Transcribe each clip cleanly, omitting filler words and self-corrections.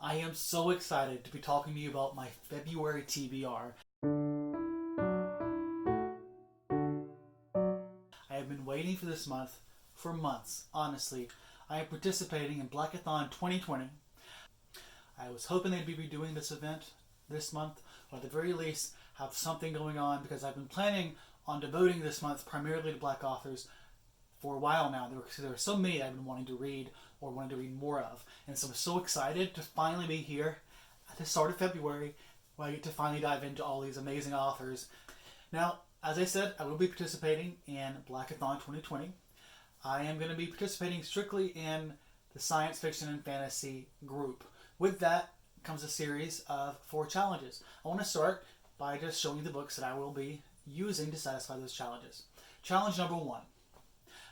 I am so excited to be talking to you about my February TBR. I have been waiting for this month for months, honestly. I am participating in Blackathon 2020. I was hoping they'd be redoing this event this month, or at the very least have something going on, because I've been planning on devoting this month primarily to Black authors for a while now. There were so many I've been wanting to read or wanting to read more of. And so I'm so excited to finally be here at the start of February, where I get to finally dive into all these amazing authors. Now, as I said, I will be participating in Blackathon 2020. I am going to be participating strictly in the science fiction and fantasy group. With that comes a series of 4 challenges. I want to start by just showing you the books that I will be using to satisfy those challenges. Challenge number 1.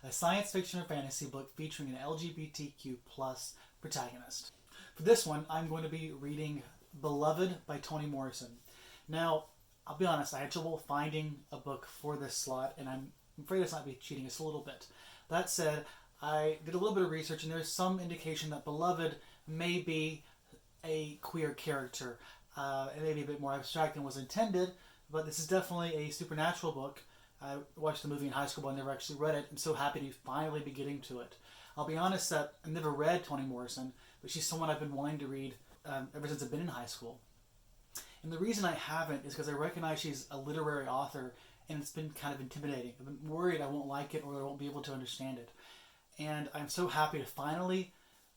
A science fiction or fantasy book featuring an LGBTQ plus protagonist. For this one, I'm going to be reading Beloved by Toni Morrison. Now, I'll be honest, I had trouble finding a book for this slot, and I'm afraid it's not be cheating just a little bit. That said, I did a little bit of research, and there's some indication that Beloved may be a queer character. It may be a bit more abstract than was intended, but this is definitely a supernatural book. I watched the movie in high school, but I never actually read it. I'm so happy to finally be getting to it. I'll be honest that I've never read Toni Morrison, but she's someone I've been wanting to read ever since I've been in high school. And the reason I haven't is because I recognize she's a literary author, and it's been kind of intimidating. I've been worried I won't like it or I won't be able to understand it. And I'm so happy to finally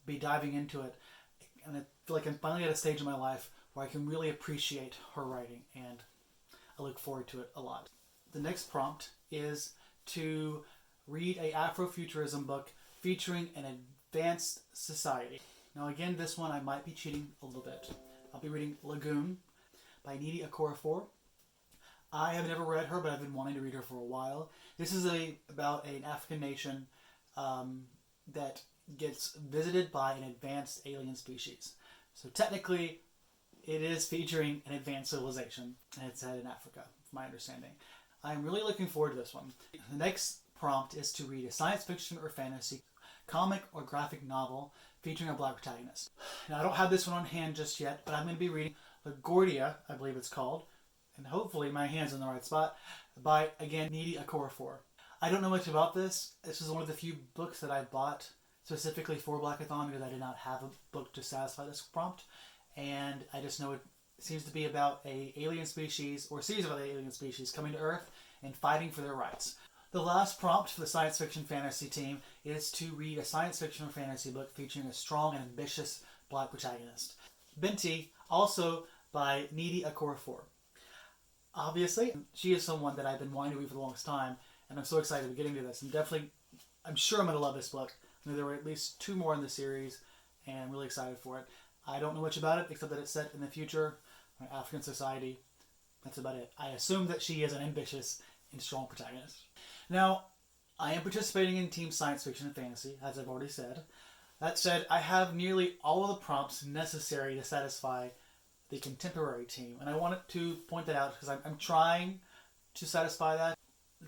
be diving into it. And I feel like I'm finally at a stage in my life where I can really appreciate her writing, and I look forward to it a lot. The next prompt is to read a Afrofuturism book featuring an advanced society. Now again, this one I might be cheating a little bit. I'll be reading Lagoon by Nnedi Okorafor. I have never read her, but I've been wanting to read her for a while. This is about an African nation that gets visited by an advanced alien species. So technically, it is featuring an advanced civilization, and it's set in Africa, from my understanding. I'm really looking forward to this one. The next prompt is to read a science fiction or fantasy comic or graphic novel featuring a Black protagonist. Now, I don't have this one on hand just yet, but I'm going to be reading LaGuardia, I believe it's called, and hopefully my hand's in the right spot, by, again, Nnedi Okorafor. I don't know much about this. This is one of the few books that I bought specifically for Blackathon because I did not have a book to satisfy this prompt, and I just know it seems to be about a alien species, or a series of other alien species, coming to Earth and fighting for their rights. The last prompt for the science fiction fantasy team is to read a science fiction or fantasy book featuring a strong and ambitious Black protagonist. Binti, also by Nnedi Okorafor. Obviously, she is someone that I've been wanting to read for the longest time, and I'm so excited to be getting to this. I'm sure I'm going to love this book. I know there were at least 2 more in the series, and I'm really excited for it. I don't know much about it, except that it's set in the future, African society. That's about it. I assume that she is an ambitious and strong protagonist. Now, I am participating in Team Science Fiction and Fantasy, as I've already said. That said, I have nearly all of the prompts necessary to satisfy the contemporary team, and I wanted to point that out because I'm trying to satisfy that.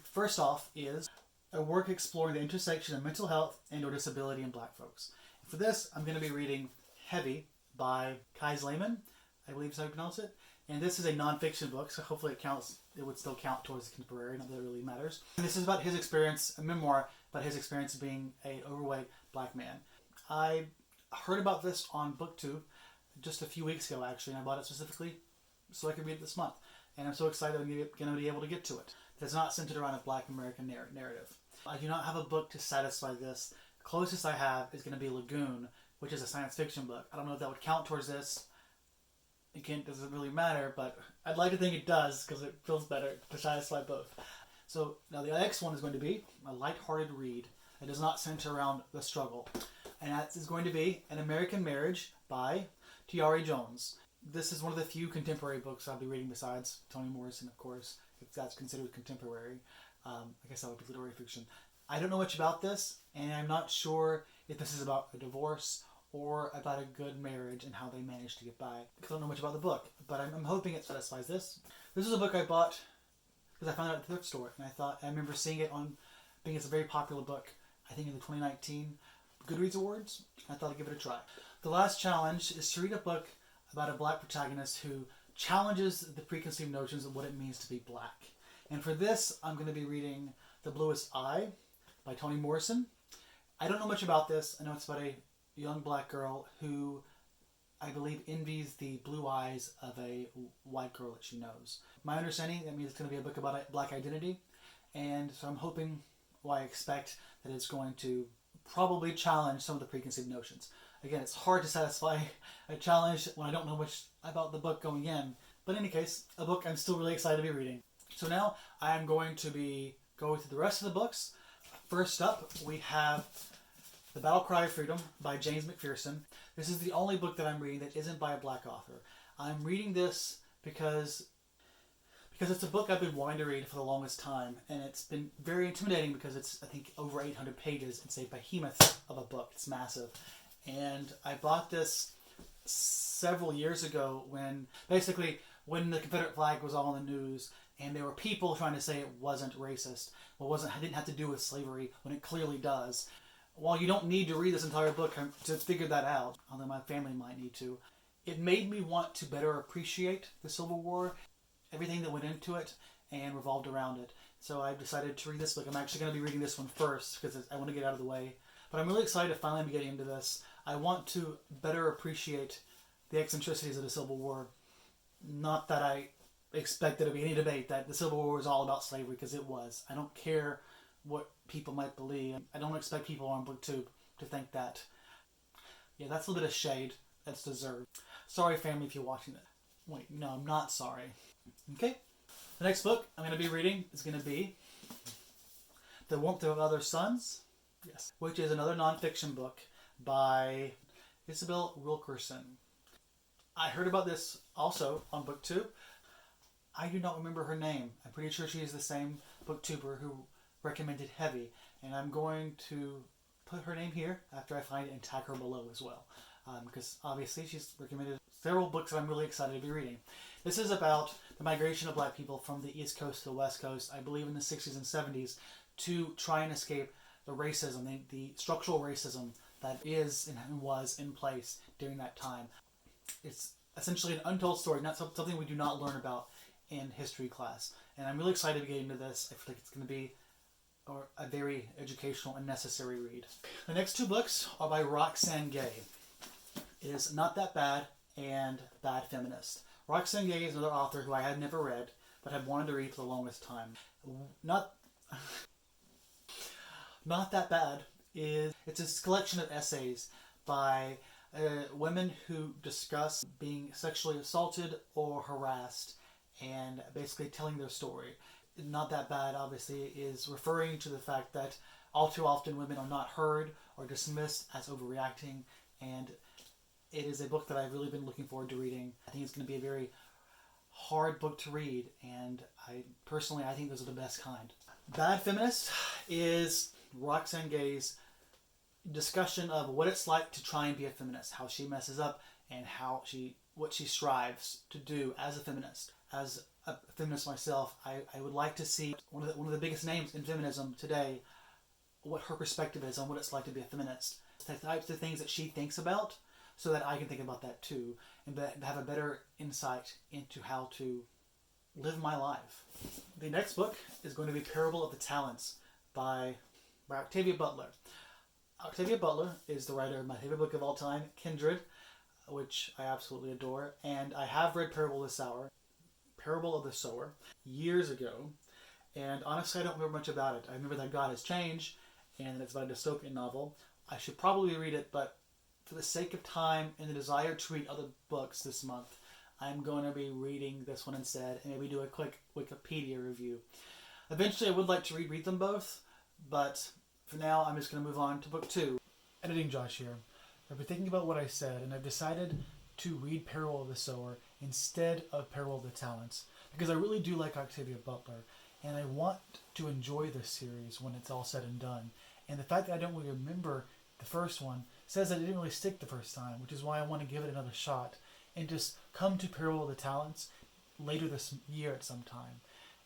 First off is a work exploring the intersection of mental health and or disability in Black folks. For this, I'm going to be reading Heavy by Kai Zlayman, I believe is how you pronounce it. And this is a non-fiction book, so hopefully it would still count towards the contemporary, not that it really matters. And this is about his experience, a memoir about his experience of being an overweight Black man. I heard about this on BookTube just a few weeks ago, actually, and I bought it specifically so I could read it this month. And I'm so excited I'm going to be able to get to it. It's not centered around a Black American narrative. I do not have a book to satisfy this. The closest I have is going to be Lagoon, which is a science fiction book. I don't know if that would count towards this. Again, it doesn't really matter, but I'd like to think it does because it feels better to satisfy both. So now the next one is going to be a lighthearted read that does not center around the struggle. And that is going to be An American Marriage by T.R. Jones. This is one of the few contemporary books I'll be reading besides Toni Morrison, of course, if that's considered contemporary. I guess that would be literary fiction. I don't know much about this, and I'm not sure if this is about a divorce or about a good marriage and how they managed to get by, because I don't know much about the book, but I'm hoping it satisfies this. This is a book I bought because I found it at the thrift store, and I remember seeing it on, being it's a very popular book, I think in the 2019 Goodreads Awards. I thought I'd give it a try. The last challenge is to read a book about a black protagonist who challenges the preconceived notions of what it means to be black. And for this, I'm going to be reading The Bluest Eye by Toni Morrison. I don't know much about this. I know it's about a young black girl who, I believe, envies the blue eyes of a white girl that she knows. My understanding, that means it's going to be a book about black identity. And so I'm hoping, well, I expect that it's going to probably challenge some of the preconceived notions. Again, it's hard to satisfy a challenge when I don't know much about the book going in. But in any case, a book I'm still really excited to be reading. So now I'm going to be going through the rest of the books. First up, we have The Battle Cry of Freedom by James McPherson. This is the only book that I'm reading that isn't by a black author. I'm reading this because it's a book I've been wanting to read for the longest time, and it's been very intimidating because it's, I think, over 800 pages. It's a behemoth of a book. It's massive. And I bought this several years ago when the Confederate flag was all in the news, and there were people trying to say it wasn't racist. It didn't have to do with slavery, when it clearly does. While you don't need to read this entire book to figure that out, although my family might need to, it made me want to better appreciate the Civil War, everything that went into it, and revolved around it. So I've decided to read this book. I'm actually going to be reading this one first, because I want to get out of the way. But I'm really excited to finally be getting into this. I want to better appreciate the eccentricities of the Civil War. Not that I expect there to be any debate that the Civil War was all about slavery, because it was. I don't care what people might believe. I don't expect people on BookTube to think that. Yeah, that's a little bit of shade. That's deserved. Sorry, family, if you're watching that. Wait, no, I'm not sorry. Okay. The next book I'm going to be reading is going to be The Warmth of Other Suns. Yes. Which is another nonfiction book by Isabel Wilkerson. I heard about this also on BookTube. I do not remember her name. I'm pretty sure she is the same booktuber who recommended Heavy. And I'm going to put her name here after I find it and tag her below as well. Because obviously she's recommended several books that I'm really excited to be reading. This is about the migration of black people from the East Coast to the West Coast, I believe in the 60s and 70s, to try and escape the racism, the structural racism that is and was in place during that time. It's essentially an untold story, not something we do not learn about in history class. And I'm really excited to get into this. I feel like it's going to be a very educational and necessary read. The next two books are by Roxane Gay. It is Not That Bad and Bad Feminist. Roxane Gay is another author who I had never read, but had wanted to read for the longest time. Not That Bad it's a collection of essays by women who discuss being sexually assaulted or harassed and basically telling their story. Not That Bad, obviously, is referring to the fact that all too often women are not heard or dismissed as overreacting, and it is a book that I've really been looking forward to reading. I think it's going to be a very hard book to read, and I think those are the best kind. Bad Feminist is Roxane Gay's discussion of what it's like to try and be a feminist, how she messes up, and what she strives to do as a feminist. As a feminist myself, I would like to see one of the biggest names in feminism today, what her perspective is on what it's like to be a feminist. The types of things that she thinks about, so that I can think about that too, and have a better insight into how to live my life. The next book is going to be Parable of the Talents by Octavia Butler. Octavia Butler is the writer of my favorite book of all time, Kindred, which I absolutely adore, and I have read Parable of the Sower, years ago, and honestly I don't remember much about it. I remember that God has changed, and it's about a dystopian novel. I should probably read it, but for the sake of time and the desire to read other books this month, I'm going to be reading this one instead, and maybe do a quick Wikipedia review. Eventually I would like to read them both, but for now I'm just going to move on to book 2. Editing Josh here. I've been thinking about what I said, and I've decided to read Parable of the Sower instead of Parable of the Talents, because I really do like Octavia Butler, and I want to enjoy this series when it's all said and done. And the fact that I don't really remember the first one says that it didn't really stick the first time, which is why I want to give it another shot and just come to Parable of the Talents later this year at some time.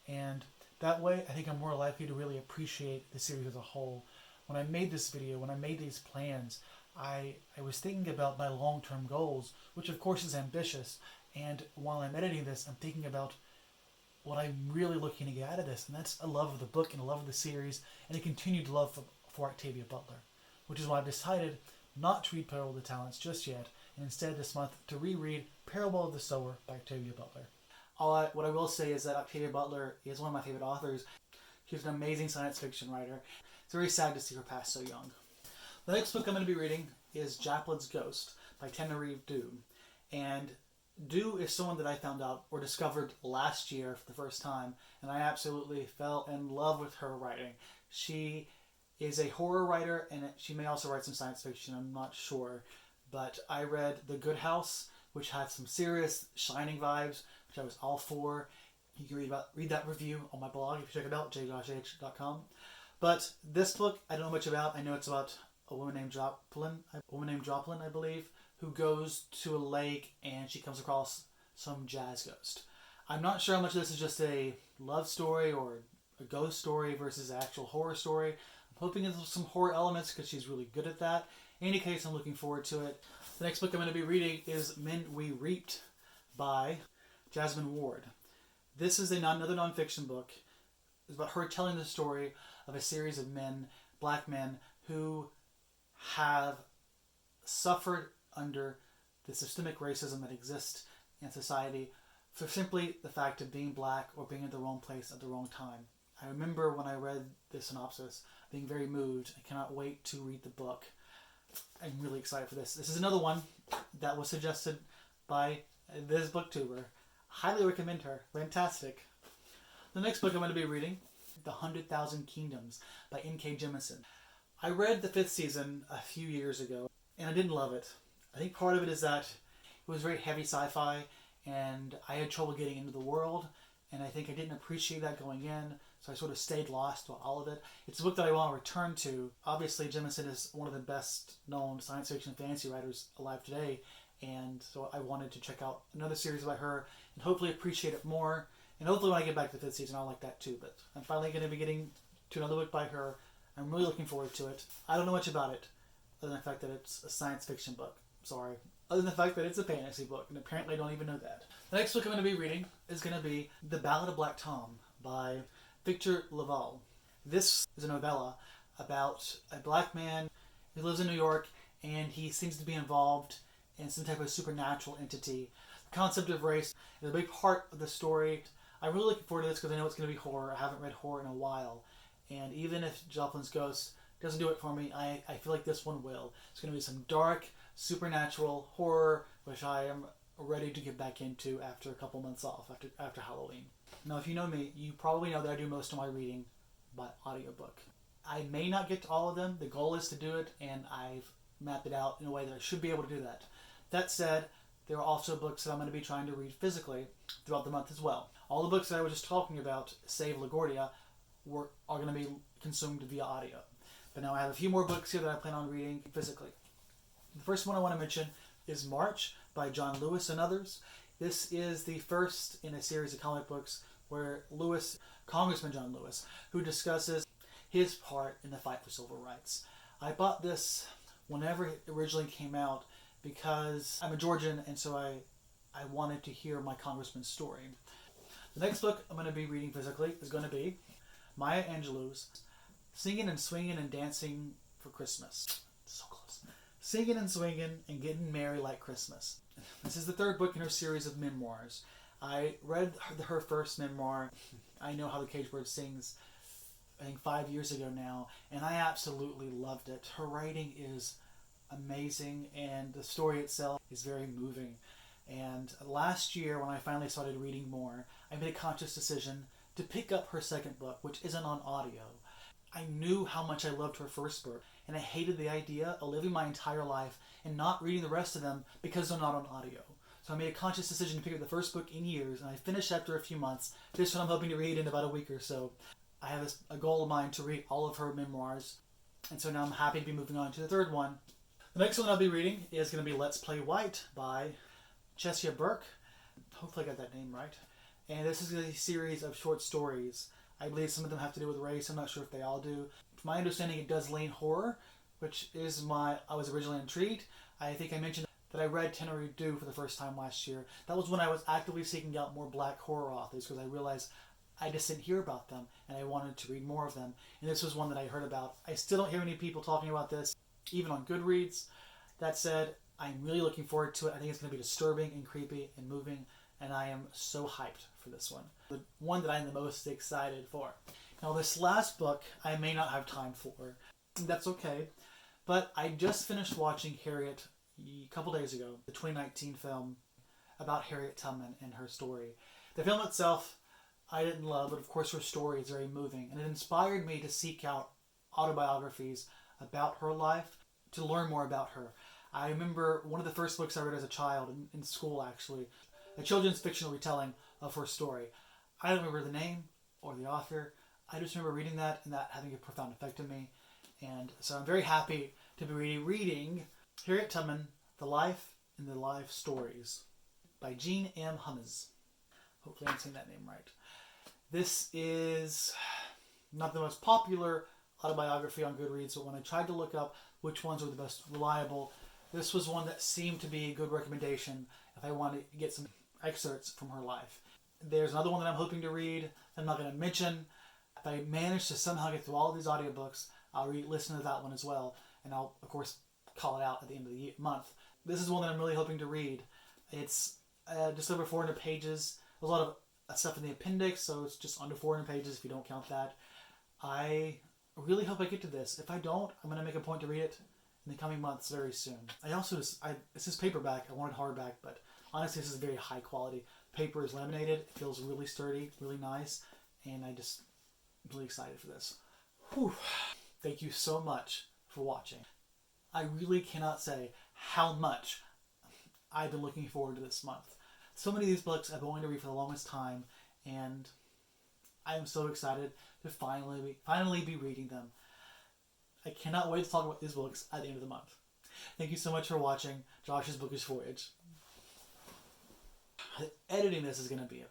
And that way, I think I'm more likely to really appreciate the series as a whole. When I made this video, when I made these plans, I was thinking about my long-term goals, which of course is ambitious. And while I'm editing this, I'm thinking about what I'm really looking to get out of this, and that's a love of the book and a love of the series, and a continued love for Octavia Butler, which is why I've decided not to read Parable of the Talents just yet, and instead this month to reread Parable of the Sower by Octavia Butler. What I will say is that Octavia Butler is one of my favorite authors. She's an amazing science fiction writer. It's very sad to see her pass so young. The next book I'm going to be reading is Japlin's Ghost by Tananarive. And Dew is someone that I found out or discovered last year for the first time, and I absolutely fell in love with her writing. She is a horror writer, and she may also write some science fiction, I'm not sure. But I read The Good House, which had some serious Shining vibes, which I was all for. You can read that review on my blog if you check it out, j-h.com. But this book, I don't know much about. I know it's about a woman named Joplin, I believe, who goes to a lake and she comes across some jazz ghost. I'm not sure how much of this is just a love story or a ghost story versus an actual horror story. I'm hoping there's some horror elements because she's really good at that. In any case, I'm looking forward to it. The next book I'm going to be reading is Men We Reaped by Jasmine Ward. This is another nonfiction book. It's about her telling the story of a series of men, black men, who have suffered under the systemic racism that exists in society for simply the fact of being black or being at the wrong place at the wrong time. I remember when I read the synopsis being very moved. I cannot wait to read the book. I'm really excited for this. This is another one that was suggested by this booktuber. Highly recommend her. Fantastic. The next book I'm going to be reading, The 100,000 Kingdoms by N.K. Jemisin. I read the 5th season a few years ago, and I didn't love it. I think part of it is that it was very heavy sci-fi, and I had trouble getting into the world, and I think I didn't appreciate that going in, so I sort of stayed lost about all of it. It's a book that I want to return to. Obviously, Jemisin is one of the best-known science fiction and fantasy writers alive today, and so I wanted to check out another series by her and hopefully appreciate it more. And hopefully when I get back to the 5th season, I'll like that too. But I'm finally going to be getting to another book by her. I'm really looking forward to it. I don't know much about it, other than the fact that it's a science fiction book. Sorry. Other than the fact that it's a fantasy book, and apparently I don't even know that. The next book I'm going to be reading is going to be The Ballad of Black Tom by Victor Laval. This is a novella about a black man who lives in New York, and he seems to be involved in some type of supernatural entity. The concept of race is a big part of the story. I'm really looking forward to this because I know it's going to be horror. I haven't read horror in a while. And even if Joplin's Ghost doesn't do it for me, I feel like this one will. It's going to be some dark, supernatural horror, which I am ready to get back into after a couple months off, after Halloween. Now, if you know me, you probably know that I do most of my reading by audiobook. I may not get to all of them. The goal is to do it, and I've mapped it out in a way that I should be able to do that. That said, there are also books that I'm going to be trying to read physically throughout the month as well. All the books that I was just talking about, save LaGuardia, are going to be consumed via audio. But now I have a few more books here that I plan on reading physically. The first one I want to mention is March by John Lewis and others. This is the first in a series of comic books where Congressman John Lewis, who discusses his part in the fight for civil rights. I bought this whenever it originally came out because I'm a Georgian, and so I wanted to hear my congressman's story. The next book I'm going to be reading physically is going to be Maya Angelou's Singing and Swinging and Dancing for Christmas. So close. Singing and Swinging and Getting Merry Like Christmas. This is the third book in her series of memoirs. I read her first memoir, I Know How the Caged Bird Sings, I think 5 years ago now, and I absolutely loved it. Her writing is amazing, and the story itself is very moving. And last year, when I finally started reading more, I made a conscious decision to pick up her second book, which isn't on audio. I knew how much I loved her first book, and I hated the idea of living my entire life and not reading the rest of them because they're not on audio. So I made a conscious decision to pick up the first book in years, and I finished after a few months. This one I'm hoping to read in about a week or so. I have a goal of mine to read all of her memoirs, and so now I'm happy to be moving on to the third one. The next one I'll be reading is going to be Let's Play White by Chesia Burke. Hopefully I got that name right. And this is a series of short stories. I believe some of them have to do with race. I'm not sure if they all do. From my understanding, it does lean horror, which is I was originally intrigued. I think I mentioned that I read Tananarive for the first time last year. That was when I was actively seeking out more black horror authors because I realized I just didn't hear about them and I wanted to read more of them. And this was one that I heard about. I still don't hear any people talking about this, even on Goodreads. That said, I'm really looking forward to it. I think it's going to be disturbing and creepy and moving, and I am so hyped for this one. The one that I'm the most excited for. Now, this last book I may not have time for. That's okay. But I just finished watching Harriet a couple days ago, the 2019 film about Harriet Tubman and her story. The film itself I didn't love, but of course her story is very moving, and it inspired me to seek out autobiographies about her life, to learn more about her. I remember one of the first books I read as a child, in school actually, a children's fictional retelling of her story. I don't remember the name or the author. I just remember reading that and that having a profound effect on me. And so I'm very happy to be reading Harriet Tubman, The Life and the Life Stories by Jean M. Hummes. Hopefully I'm saying that name right. This is not the most popular autobiography on Goodreads, but when I tried to look up which ones were the most reliable, this was one that seemed to be a good recommendation if I wanted to get some excerpts from her life. There's another one that I'm hoping to read that I'm not going to mention. If I manage to somehow get through all of these audiobooks, I'll listen to that one as well, and I'll, of course, call it out at the end of the month. This is one that I'm really hoping to read. It's just over 400 pages. There's a lot of stuff in the appendix, so it's just under 400 pages if you don't count that. I really hope I get to this. If I don't, I'm going to make a point to read it in the coming months very soon. This is paperback. I wanted hardback, but honestly, this is very high quality. Paper is laminated. It feels really sturdy, really nice, and I'm really excited for this. Whew. Thank you so much for watching. I really cannot say how much I've been looking forward to this month. So many of these books I've been wanting to read for the longest time, and I am so excited to finally be reading them. I cannot wait to talk about these books at the end of the month. Thank you so much for watching Josh's Bookish Voyage. Editing this is going to be a